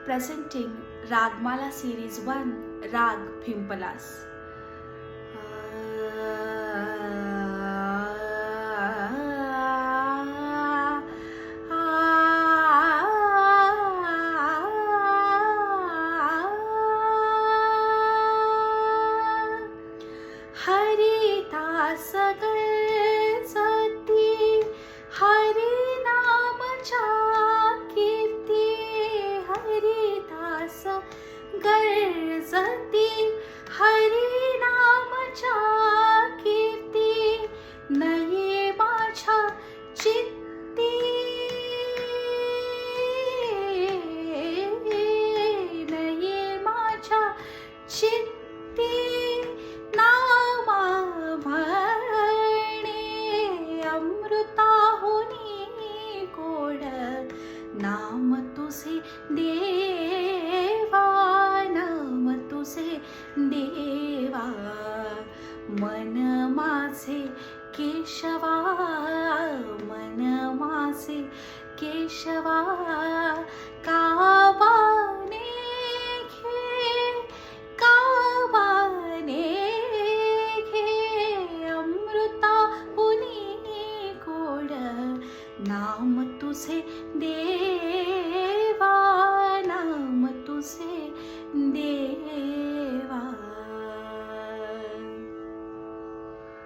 presenting Ragmala Series 1 Rag Phimpalas. Haridas गळजती Hari नामच्या कीर्ती, हरिदास गळजती हरि नामच्या कीर्ती, नये माझ्या चित्ती, नये माझ्या चित्ती, नामा म्हणे अमृताहुनी गोड, नाम तुझे देवा, नाम तुझे देवा, मन माझे केशवा, मन माझे केशवा, कावाने घे, कावाने घे अमृताहुनी गोड, नाम तुझे देवा.